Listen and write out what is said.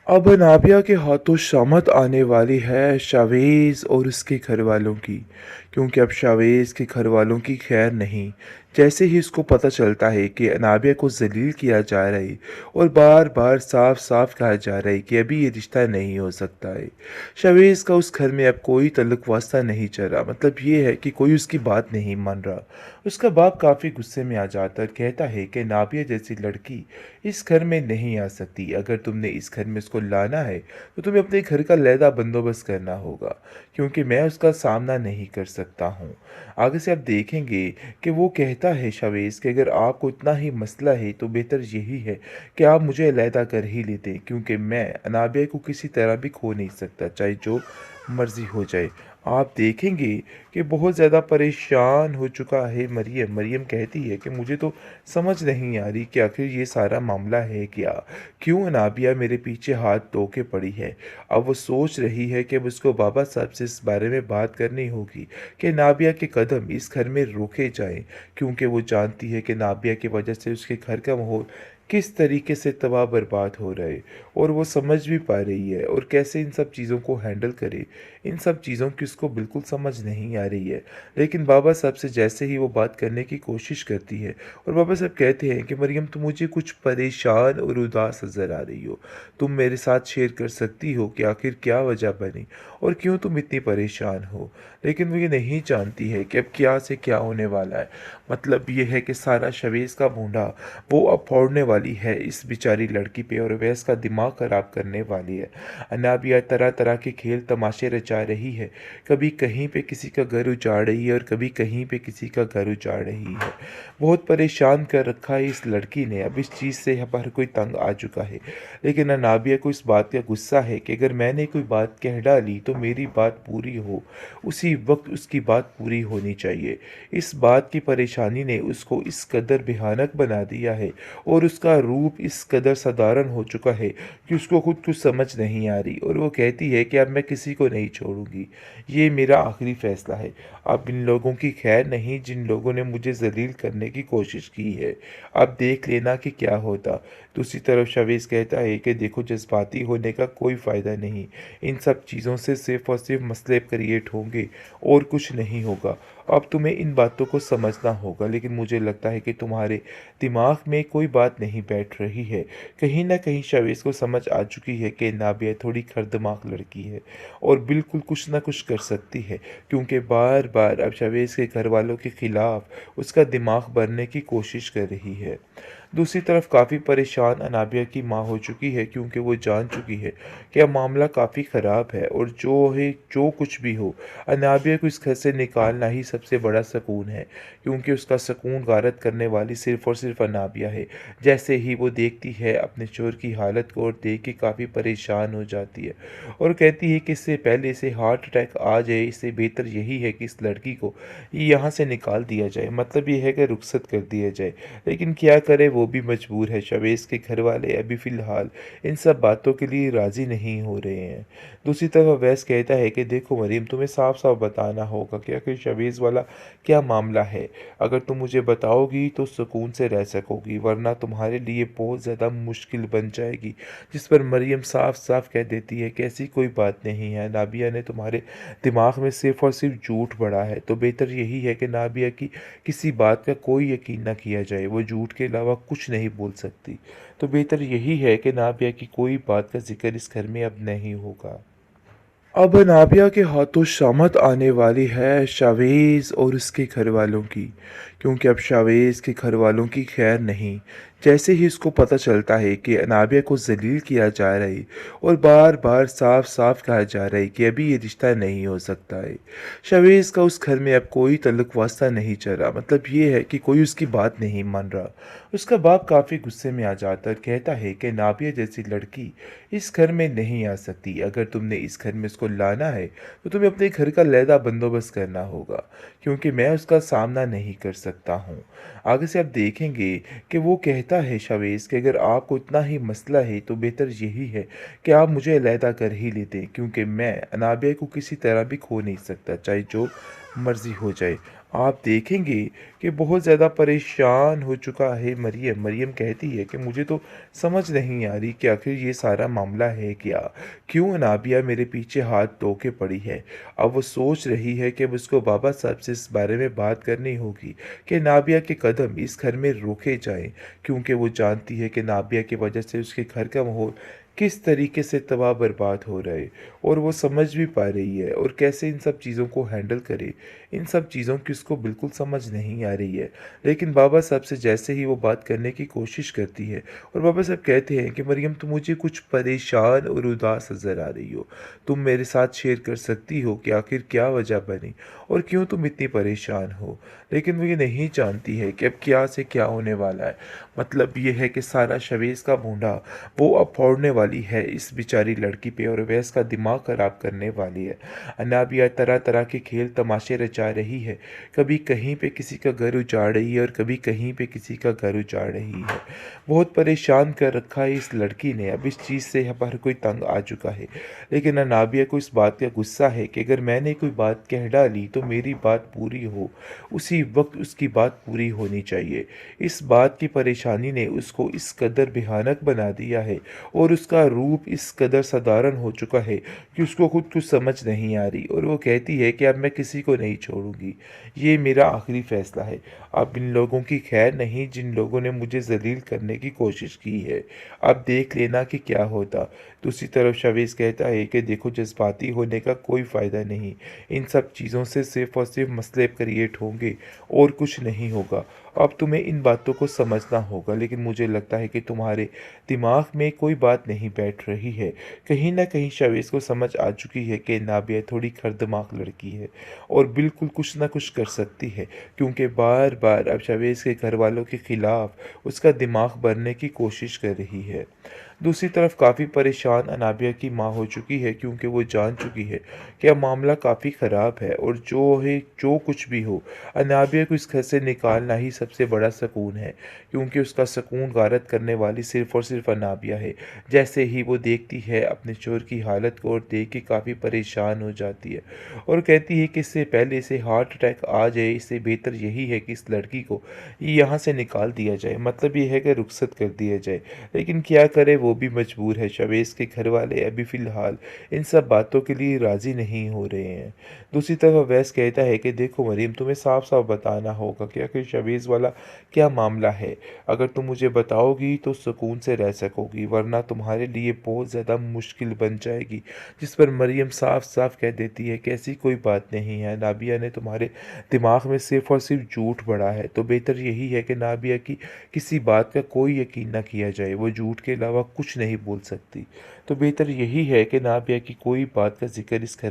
अब नाबिया के हाथों शामत आने वाली है शावेज़ और उसके घरवालों की, क्योंकि अब शावेज़ के घरवालों की खैर नहीं। जैसे ही उसको पता चलता है कि नाबिया को ज़लील किया जा रहा है और बार बार साफ साफ कहा जा रहा है कि अभी ये रिश्ता नहीं हो सकता है। शावेज़ का उस घर में अब कोई तल्लुक वास्ता नहीं चल रहा, मतलब ये है कि कोई उसकी बात नहीं मान रहा। उसका बाप काफ़ी गुस्से में आ जाता है, कहता है कि नाबिया जैसी लड़की इस घर में नहीं आ सकती। अगर तुमने इस घर में उसको लाना है तो तुम्हें अपने घर का लहदा बंदोबस्त करना होगा, क्योंकि मैं उसका सामना नहीं कर सकता हूँ। आगे से आप देखेंगे कि वो कहता है शावेज़ कि अगर आपको इतना ही मसला है तो बेहतर यही है कि आप मुझे अलहदा कर ही लेते, क्योंकि मैं अनाबिया को किसी तरह भी खो नहीं सकता, चाहे जो मर्ज़ी हो जाए। आप देखेंगे कि बहुत ज़्यादा परेशान हो चुका है मरियम। मरियम कहती है कि मुझे तो समझ नहीं आ रही कि आखिर ये सारा मामला है क्या? क्यों अनाबिया मेरे पीछे हाथ धो के पड़ी है? अब वो सोच रही है कि अब उसको बाबा साहब से इस बारे में बात करनी होगी कि नाबिया के कदम इस घर में रोके जाएँ, क्योंकि वो जानती है कि नाबिया की वजह से उसके घर का माहौल किस तरीके से तबाह बर्बाद हो रहा है, और वो समझ भी पा रही है और कैसे इन सब चीज़ों को हैंडल करे। इन सब चीज़ों की उसको बिल्कुल समझ नहीं आ रही है। लेकिन बाबा साहब से जैसे ही वो बात करने की कोशिश करती है और बाबा साहब कहते हैं कि मरियम, तुम मुझे कुछ परेशान और उदास नज़र आ रही हो। तुम मेरे साथ शेयर कर सकती हो कि आखिर क्या वजह बनी और क्यों तुम इतनी परेशान हो। लेकिन वो ये नहीं जानती है कि अब क्या से क्या होने वाला है। मतलब ये है कि सारा शवेज़ का बूंदा वो अब फोड़ने वाली है इस बेचारी लड़की पे और वह इसका दिमाग ख़राब करने वाली है। अनाबिया तरह तरह के खेल तमाशे रचा रही है। कभी कहीं पे किसी का घर उजाड़ रही है और कभी कहीं पे किसी का घर उजाड़ रही है। बहुत परेशान कर रखा है इस लड़की ने। अब इस चीज़ से हर कोई तंग आ चुका है। लेकिन अनाबिया को इस बात का गुस्सा है कि अगर मैंने कोई बात कह डाली तो मेरी बात पूरी हो, उसी वक्त उसकी बात पूरी होनी चाहिए। इस बात की परेशानी ने उसको इस कदर भयानक बना दिया है और उसका रूप इस कदर साधारण हो चुका है कि उसको खुद कुछ समझ नहीं आ रही, और वो कहती है कि अब मैं किसी को नहीं छोड़ूंगी। ये मेरा आखिरी फैसला है। अब इन लोगों की खैर नहीं जिन लोगों ने मुझे जलील करने की कोशिश की है। अब देख लेना कि क्या होता। दूसरी तरफ शवेज़ कहता है कि देखो, जज्बाती होने का कोई फ़ायदा नहीं। इन सब चीज़ों से सिर्फ़ और सिर्फ़ मसले क्रिएट होंगे और कुछ नहीं होगा। अब तुम्हें इन बातों को समझना होगा, लेकिन मुझे लगता है कि तुम्हारे दिमाग में कोई बात नहीं बैठ रही है। कहीं न कहीं शवेज़ को समझ आ चुकी है कि नाबिया थोड़ी खरदमाग लड़की है और बिल्कुल कुछ न कुछ कर सकती है, क्योंकि बार-बार अब शवेज़ के घरवालों के खिलाफ उसका दिमाग भरने की कोशिश कर रही है। दूसरी तरफ काफ़ी परेशान अनाबिया की माँ हो चुकी है, क्योंकि वो जान चुकी है कि अब मामला काफ़ी ख़राब है और जो कुछ भी हो, अनाबिया को इस घर से निकालना ही सबसे बड़ा सुकून है, क्योंकि उसका सुकून गारत करने वाली सिर्फ़ और सिर्फ़ अनाबिया है। जैसे ही वो देखती है अपने शोहर की हालत को और देख के काफ़ी परेशान हो जाती है और कहती है कि इससे पहले इसे हार्ट अटैक आ जाए, इससे बेहतर यही है कि इस लड़की को यहाँ से निकाल दिया जाए, मतलब ये है कि रुखसत कर दिया जाए। लेकिन क्या करे, वो भी मजबूर है। शवेज़ के घर वाले अभी फ़िलहाल इन सब बातों के लिए राज़ी नहीं हो रहे हैं। दूसरी तरफ अवैस कहता है कि देखो मरीम, तुम्हें साफ-साफ बताना होगा कि आखिर शवेज़ वाला क्या मामला है। अगर तुम मुझे बताओगी तो सुकून से रह सकोगी, वरना तुम्हारे लिए बहुत ज़्यादा मुश्किल बन जाएगी। जिस पर मरियम साफ-साफ कह देती है कि ऐसी कोई बात नहीं है, नाबिया ने तुम्हारे दिमाग में सिर्फ़ और सिर्फ़ झूठ भरा है, तो बेहतर यही है कि नाबिया की किसी बात का कोई यकीन ना किया जाए। वो झूठ के अलावा कुछ नहीं बोल सकती। तो बेहतर यही है कि नाबिया की कोई बात का ज़िक्र इस घर में अब नहीं होगा। अब नाबिया के हाथों शामत आने वाली है शावेज़ और उसके घरवालों की, क्योंकि अब शावेज़ के घरवालों की खैर नहीं। जैसे ही उसको पता चलता है कि नाबिया को ज़लील किया जा रहा है और बार बार साफ साफ कहा जा रहा है कि अभी ये रिश्ता नहीं हो सकता है। शावेज़ का उस घर में अब कोई तल्लुक वास्ता नहीं चल रहा, मतलब ये है कि कोई उसकी बात नहीं मान रहा। उसका बाप काफ़ी गुस्से में आ जाता है, कहता है कि नाबिया जैसी लड़की इस घर में नहीं आ सकती। अगर तुमने इस घर में उसको लाना है तो तुम्हें अपने घर का लहदा बंदोबस्त करना होगा, क्योंकि मैं उसका सामना नहीं कर सकता हूँ। आगे से आप देखेंगे कि वो कहता है शावेज़ कि अगर आपको इतना ही मसला है तो बेहतर यही है कि आप मुझे अलहदा कर ही लेते, क्योंकि मैं अनाबिया को किसी तरह भी खो नहीं सकता, चाहे जो मर्ज़ी हो जाए। आप देखेंगे कि बहुत ज़्यादा परेशान हो चुका है मरियम। मरियम कहती है कि मुझे तो समझ नहीं आ रही कि आखिर ये सारा मामला है क्या? क्यों नाबिया मेरे पीछे हाथ धो के पड़ी है? अब वो सोच रही है कि अब उसको बाबा साहब से इस बारे में बात करनी होगी कि नाबिया के कदम इस घर में रोके जाएँ, क्योंकि वो जानती है कि नाबिया की वजह से उसके घर का माहौल किस तरीके से तबाह बर्बाद हो रहा है, और वो समझ भी पा रही है और कैसे इन सब चीज़ों को हैंडल करे। इन सब चीज़ों की उसको बिल्कुल समझ नहीं आ रही है। लेकिन बाबा साहब से जैसे ही वो बात करने की कोशिश करती है, और बाबा साहब कहते हैं कि मरियम, तुम मुझे कुछ परेशान और उदास नज़र आ रही हो। तुम मेरे साथ शेयर कर सकती हो कि आखिर क्या वजह बनी और क्यों तुम इतनी परेशान हो। लेकिन वो ये नहीं जानती है कि अब क्या से क्या होने वाला है। मतलब ये है कि सारा शवेज़ का भूंडा वो अब फोड़ने वाली है इस बेचारी लड़की पे, और वह इसका दिमाग ख़राब करने वाली है। अनाबिया तरह तरह के खेल तमाशे रचा रही है। कभी कहीं पे किसी का घर उजाड़ रही है और कभी कहीं पे किसी का घर उजाड़ रही है। बहुत परेशान कर रखा है इस लड़की ने। अब इस चीज़ से हर कोई तंग आ चुका है। लेकिन अनाबिया को इस बात का गुस्सा है कि अगर मैंने कोई बात कह डाली तो मेरी बात पूरी हो, उसी वक्त उसकी बात पूरी होनी चाहिए। इस बात की परेशानी ने उसको इस कदर भयानक बना दिया है, और उसका रूप इस कदर साधारण हो चुका है कि उसको खुद कुछ समझ नहीं आ रही, और वो कहती है कि अब मैं किसी को नहीं छोड़ूंगी। ये मेरा आखिरी फैसला है। अब इन लोगों की खैर नहीं जिन लोगों ने मुझे जलील करने की कोशिश की है। अब देख लेना कि क्या होता। दूसरी तरफ शवेज़ कहता है कि देखो, जज्बाती होने का कोई फ़ायदा नहीं। इन सब चीज़ों से सिर्फ़ और सिर्फ़ मसले क्रिएट होंगे और कुछ नहीं होगा। अब तुम्हें इन बातों को समझना होगा, लेकिन मुझे लगता है कि तुम्हारे दिमाग में कोई बात नहीं बैठ रही है। कहीं न कहीं शवेज़ को समझ आ चुकी है कि नाबिया थोड़ी खरदमाग लड़की है और बिल्कुल कुछ न कुछ कर सकती है, क्योंकि बार-बार अब शवेज़ के घरवालों के खिलाफ उसका दिमाग भरने की कोशिश कर रही है। दूसरी तरफ काफ़ी परेशान अनाबिया की माँ हो चुकी है, क्योंकि वो जान चुकी है कि अब मामला काफ़ी ख़राब है, और जो कुछ भी हो, अनाबिया को इस घर से निकालना ही सबसे बड़ा सुकून है, क्योंकि उसका सुकून गारत करने वाली सिर्फ़ और सिर्फ़ अनाबिया है। जैसे ही वो देखती है अपने चोर की हालत को, और देख के काफ़ी परेशान हो जाती है, और कहती है कि इससे पहले इसे हार्ट अटैक आ जाए, इससे बेहतर यही है कि इस लड़की को यहाँ से निकाल दिया जाए। मतलब ये है कि रुखसत कर दिया जाए। लेकिन क्या करे, वो भी मजबूर है। शवेज़ के घर वाले अभी फ़िलहाल इन सब बातों के लिए राज़ी नहीं हो रहे हैं। दूसरी तरफ अवैस कहता है कि देखो मरीम, तुम्हें साफ-साफ बताना होगा कि आखिर शवेज़ वाला क्या मामला है। अगर तुम मुझे बताओगी तो सुकून से रह सकोगी, वरना तुम्हारे लिए बहुत ज़्यादा मुश्किल बन जाएगी। जिस पर मरियम साफ-साफ कह देती है कि ऐसी कोई बात नहीं है। नाबिया ने तुम्हारे दिमाग में सिर्फ़ और सिर्फ़ झूठ भरा है, तो बेहतर यही है कि नाबिया की किसी बात का कोई यकीन ना किया जाए। वो झूठ के अलावा कुछ नहीं बोल सकती। तो बेहतर यही है कि नाबिया की कोई बात का ज़िक्र इस घर